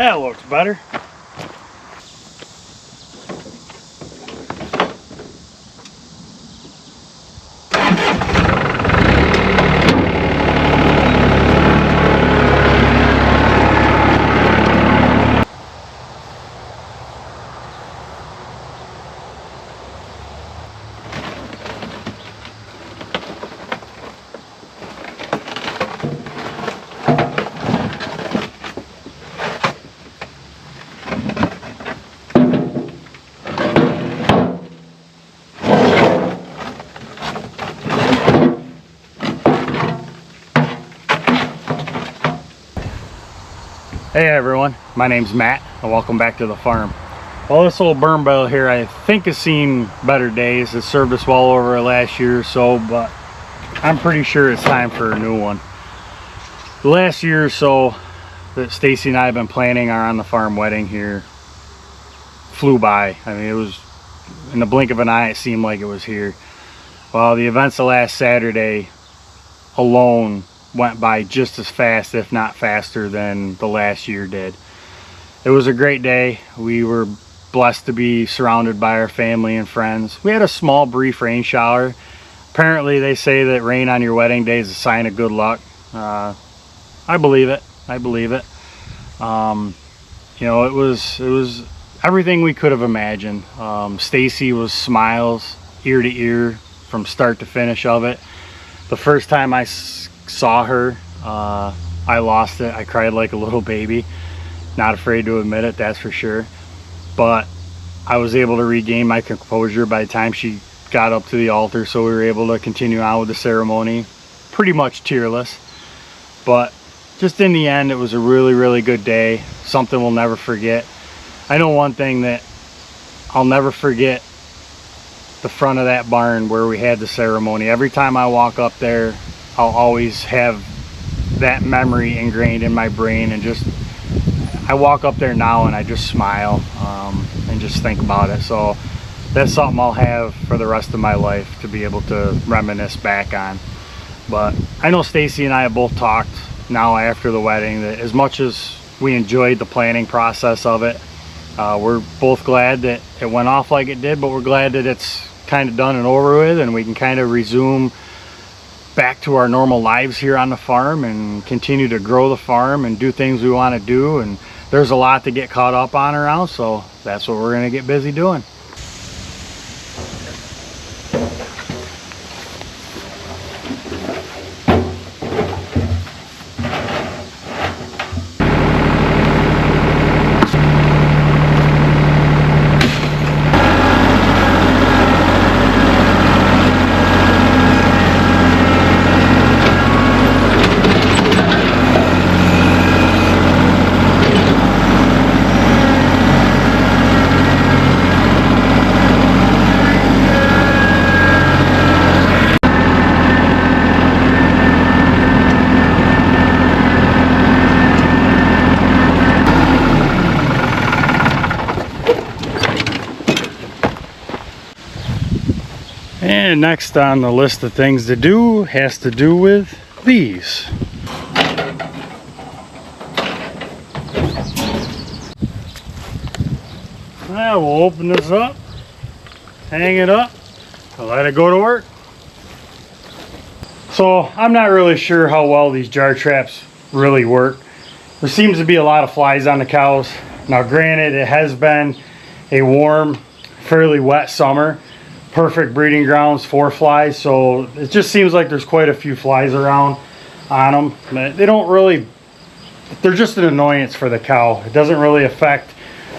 That looks better. Hey everyone, my name's Matt and welcome back to the farm. Well, this little burn bale here I think has seen better days. It served us well over the last year or so, but I'm pretty sure it's time for a new one. The last year or so that Stacy and I have been planning our on the farm wedding here flew by. I mean, it was in the blink of an eye, it seemed like it was here. Well, the events of last Saturday alone went by just as fast, if not faster, than the last year did. It was a great day. We were blessed to be surrounded by our family and friends. We had a small brief rain shower. Apparently they say that rain on your wedding day is a sign of good luck. I believe it. You know, it was everything we could have imagined. Stacy was smiles ear to ear from start to finish of it. The first time I saw her, I lost it. I cried like a little baby. Not afraid to admit it, that's for sure. But I was able to regain my composure by the time she got up to the altar, so we were able to continue on with the ceremony pretty much tearless. But just in the end, it was a really good day, something we'll never forget. I know one thing that I'll never forget: the front of that barn where we had the ceremony. Every time I walk up there, I'll always have that memory ingrained in my brain, and just I walk up there now and I just smile and just think about it. So that's something I'll have for the rest of my life to be able to reminisce back on. But I know Stacy and I have both talked now after the wedding that as much as we enjoyed the planning process of it, we're both glad that it went off like it did, but we're glad that it's kind of done and over with, and we can kind of resume back to our normal lives here on the farm and continue to grow the farm and do things we want to do. And there's a lot to get caught up on around, so that's what we're going to get busy doing. And next on the list of things to do has to do with these. Now we'll open this up, hang it up, and let it go to work. So I'm not really sure how well these jar traps really work. There seems to be a lot of flies on the cows. Now granted, it has been a warm, fairly wet summer. Perfect breeding grounds for flies, so it just seems like there's quite a few flies around on them. But they don't really, they're just an annoyance for the cow. It doesn't really affect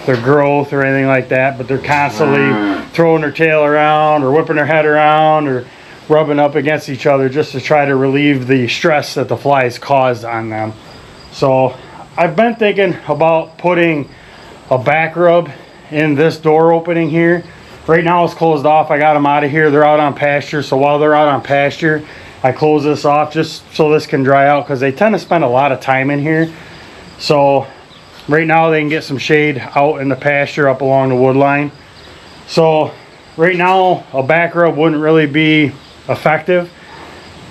their growth or anything like that, but they're constantly throwing their tail around or whipping their head around or rubbing up against each other just to try to relieve the stress that the flies caused on them. So I've been thinking about putting a back rub in this door opening here. Right now it's closed off. I got them out of here. They're out on pasture, so while they're out on pasture, I close this off just so this can dry out, because they tend to spend a lot of time in here. So right now they can get some shade out in the pasture up along the wood line. So right now a back rub wouldn't really be effective.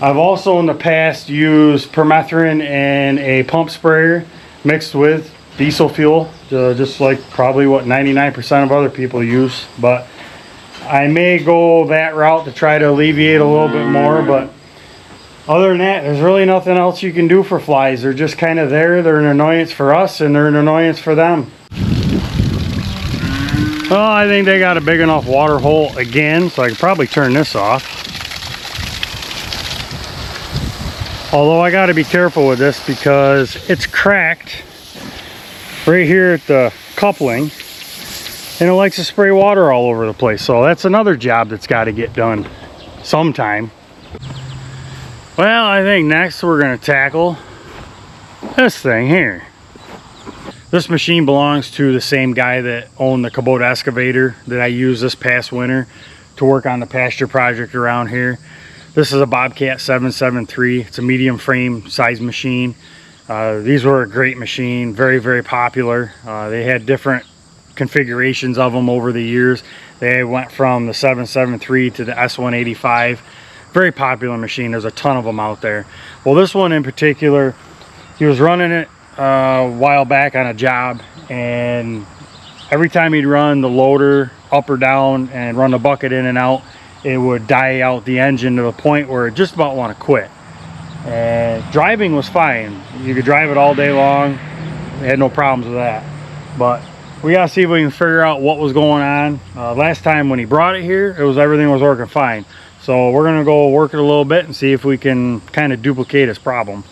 I've also in the past used permethrin and a pump sprayer mixed with diesel fuel, just like probably what 99% of other people use, but I may go that route to try to alleviate a little bit more. But other than that, there's really nothing else you can do for flies. They're just kind of there. They're an annoyance for us and they're an annoyance for them. Well, I think they got a big enough water hole again, so I could probably turn this off. Although I got to be careful with this because it's cracked right here at the coupling, and it likes to spray water all over the place. So that's another job that's got to get done sometime. Well, I think next we're going to tackle this thing here. This machine belongs to the same guy that owned the Kubota excavator that I used this past winter to work on the pasture project around here. This is a Bobcat 773. It's a medium frame size machine. These were a great machine, very, very popular. They had different configurations of them over the years. They went from the 773 to the S185. Very popular machine. There's a ton of them out there. Well, this one in particular, he was running it a while back on a job, and every time he'd run the loader up or down and run the bucket in and out, it would die out the engine to the point where it just about want to quit. And driving was fine. You could drive it all day long. They had no problems with that. But we gotta see if we can figure out what was going on. Last time when he brought it here, everything was working fine. So we're gonna go work it a little bit and see if we can kind of duplicate his problem.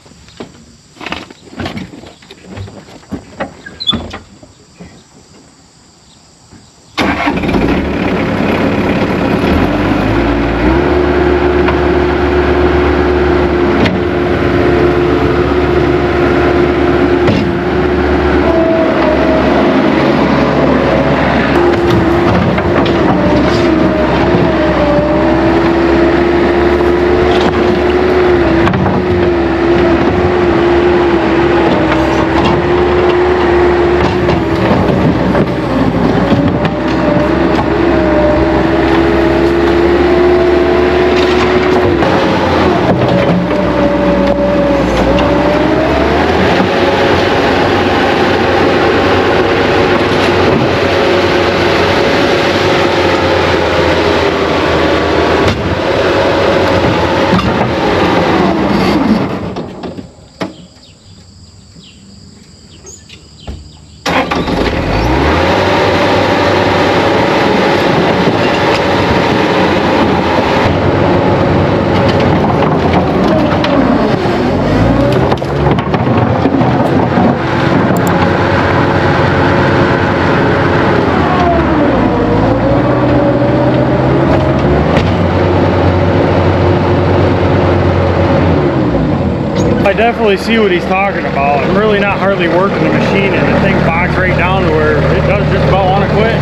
I definitely see what he's talking about. I'm really not hardly working the machine, and the thing bogs right down to where it does just about want to quit.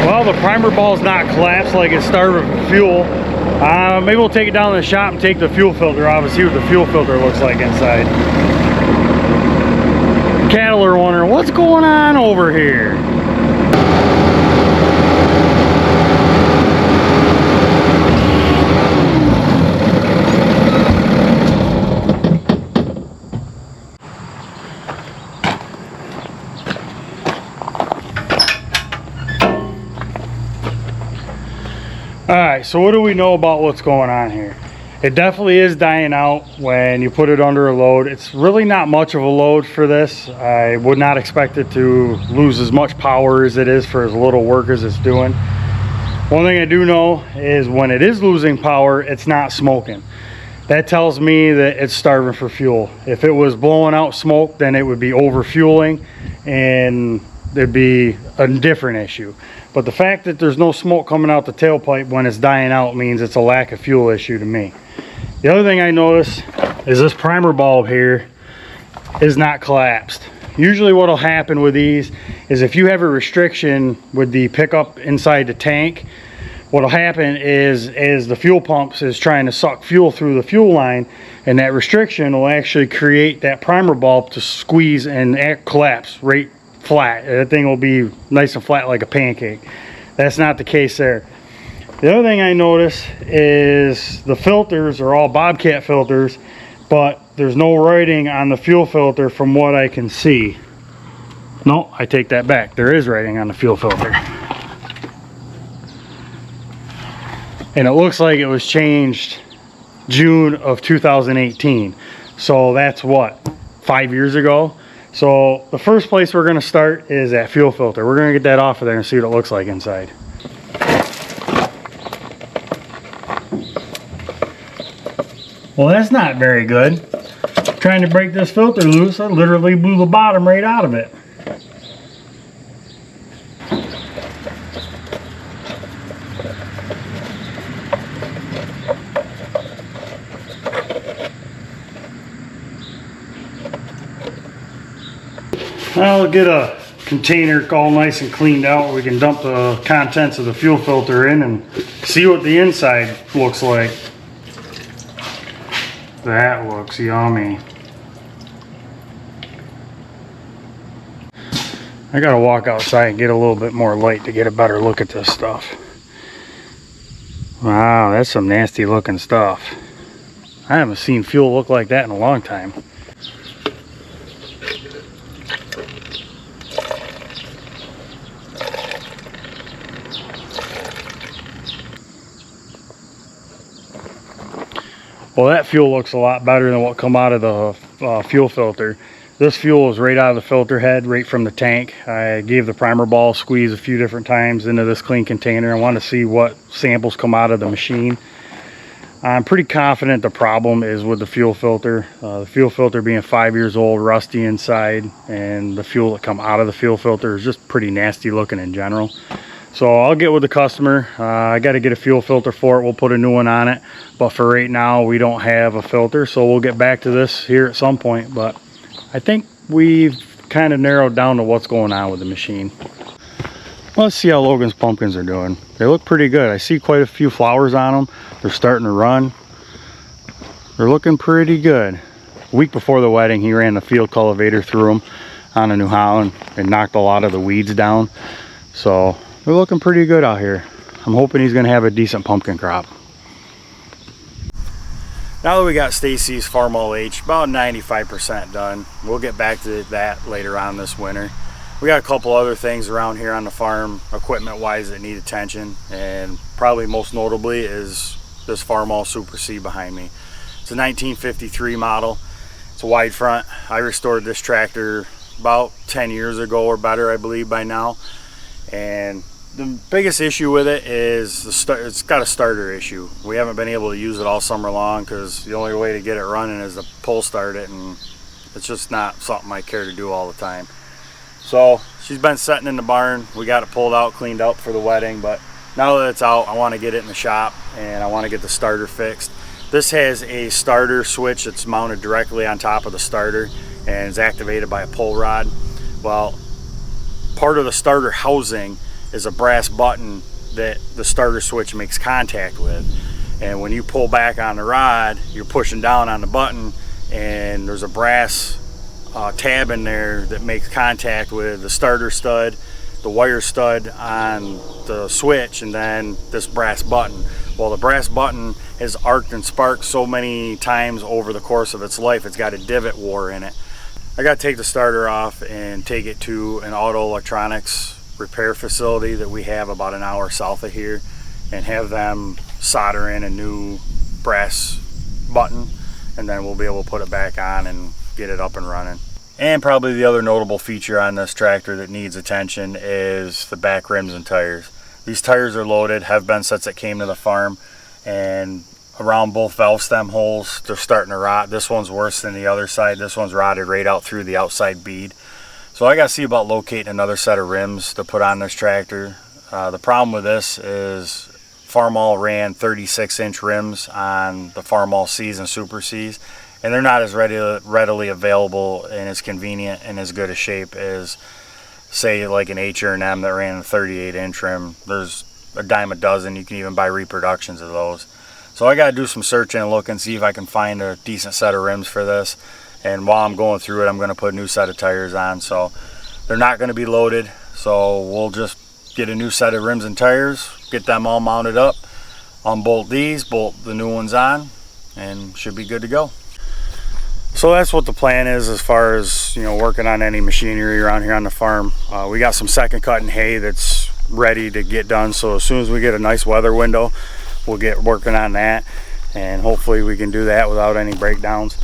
Well, the primer ball's not collapsed like it's starving for fuel. Maybe we'll take it down to the shop and take the fuel filter off and see what the fuel filter looks like inside. Cattle are wondering what's going on over here. Alright, so what do we know about what's going on here? It definitely is dying out when you put it under a load. It's really not much of a load for this. I would not expect it to lose as much power as it is for as little work as it's doing. One thing I do know is when it is losing power, it's not smoking. That tells me that it's starving for fuel. If it was blowing out smoke, then it would be over fueling and there'd be a different issue. But the fact that there's no smoke coming out the tailpipe when it's dying out means it's a lack of fuel issue to me. The other thing I notice is this primer bulb here is not collapsed. Usually what will happen with these is if you have a restriction with the pickup inside the tank, what will happen is as the fuel pumps is trying to suck fuel through the fuel line, and that restriction will actually create that primer bulb to squeeze and collapse right flat. That thing will be nice and flat like a pancake. That's not the case there. The other thing I noticed is the filters are all Bobcat filters, but there's no writing on the fuel filter from what I can see. No, I take that back. There is writing on the fuel filter. And it looks like it was changed June of 2018. So that's what, 5 years ago? So the first place we're gonna start is that fuel filter. We're gonna get that off of there and see what it looks like inside. Well, that's not very good. Trying to break this filter loose, I literally blew the bottom right out of it. I'll get a container all nice and cleaned out. We can dump the contents of the fuel filter in and see what the inside looks like. That looks yummy. I gotta walk outside and get a little bit more light to get a better look at this stuff. Wow, that's some nasty looking stuff. I haven't seen fuel look like that in a long time. Well, that fuel looks a lot better than what come out of the fuel filter. This fuel is right out of the filter head, right from the tank. I gave the primer ball squeeze a few different times into this clean container. I want to see what samples come out of the machine. I'm pretty confident the problem is with the fuel filter. The fuel filter being 5 years old, rusty inside, and the fuel that come out of the fuel filter is just pretty nasty looking in general. So I'll get with the customer. I got to get a fuel filter for it. We'll put a new one on it. But for right now, we don't have a filter. So we'll get back to this here at some point. But I think we've kind of narrowed down to what's going on with the machine. Let's see how Logan's pumpkins are doing. They look pretty good. I see quite a few flowers on them. They're starting to run. They're looking pretty good. A week before the wedding, he ran the field cultivator through them on a New Holland and knocked a lot of the weeds down. So they're looking pretty good out here. I'm hoping he's going to have a decent pumpkin crop. Now that we got Stacy's Farmall H about 95% done, we'll get back to that later on this winter. We got a couple other things around here on the farm, equipment wise, that need attention, and probably most notably is this Farmall Super C behind me. It's a 1953 model. It's a wide front. I restored this tractor about 10 years ago or better, I believe by now. And the biggest issue with it is it's got a starter issue. We haven't been able to use it all summer long because the only way to get it running is to pull start it, and it's just not something I care to do all the time. So she's been sitting in the barn. We got it pulled out, cleaned up for the wedding, but now that it's out, I want to get it in the shop and I want to get the starter fixed. This has a starter switch that's mounted directly on top of the starter and is activated by a pull rod. Well, part of the starter housing is a brass button that the starter switch makes contact with, and when you pull back on the rod, you're pushing down on the button, and there's a brass tab in there that makes contact with the starter stud, the wire stud on the switch, and then this brass button. Well, the brass button has arced and sparked so many times over the course of its life, it's got a divot wore in it. I got to take the starter off and take it to an auto electronics repair facility that we have about an hour south of here and have them solder in a new brass button, and then we'll be able to put it back on and get it up and running. And probably the other notable feature on this tractor that needs attention is the back rims and tires. These tires are loaded, have been since it came to the farm, and around both valve stem holes they're starting to rot. This one's worse than the other side. This one's rotted right out through the outside bead. So I got to see about locating another set of rims to put on this tractor. The problem with this is Farmall ran 36-inch rims on the Farmall C's and Super C's, and they're not as readily available and as convenient and as good a shape as, say, like an Acre and M that ran a 38-inch rim. There's a dime a dozen. You can even buy reproductions of those. So I got to do some searching and look and see if I can find a decent set of rims for this. And while I'm going through it, I'm going to put a new set of tires on. So they're not going to be loaded. So we'll just get a new set of rims and tires, get them all mounted up, unbolt these, bolt the new ones on, and should be good to go. So that's what the plan is as far as, you know, working on any machinery around here on the farm. We got some second cutting hay that's ready to get done, so as soon as we get a nice weather window, we'll get working on that, and hopefully we can do that without any breakdowns.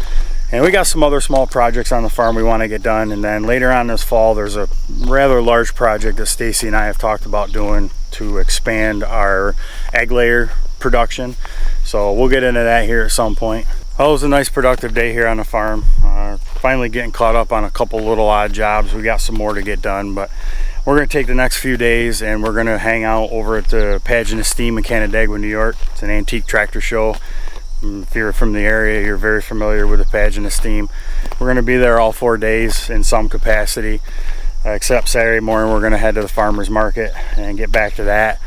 And we got some other small projects on the farm we want to get done, and then later on this fall there's a rather large project that Stacy and I have talked about doing to expand our egg layer production, so we'll get into that here at some point. Well, it was a nice productive day here on the farm. Finally getting caught up on a couple little odd jobs. We got some more to get done, but we're going to take the next few days and we're going to hang out over at the Pageant of Steam in Canandaigua, New York. It's an antique tractor show. If you're from the area, you're very familiar with the Pageant of Steam. We're going to be there all 4 days in some capacity, except Saturday morning we're going to head to the farmers market and get back to that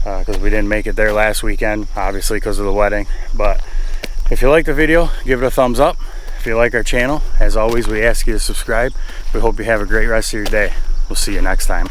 because we didn't make it there last weekend, obviously because of the wedding. But if you like the video, give it a thumbs up. If you like our channel, as always, we ask you to subscribe. We hope you have a great rest of your day. We'll see you next time.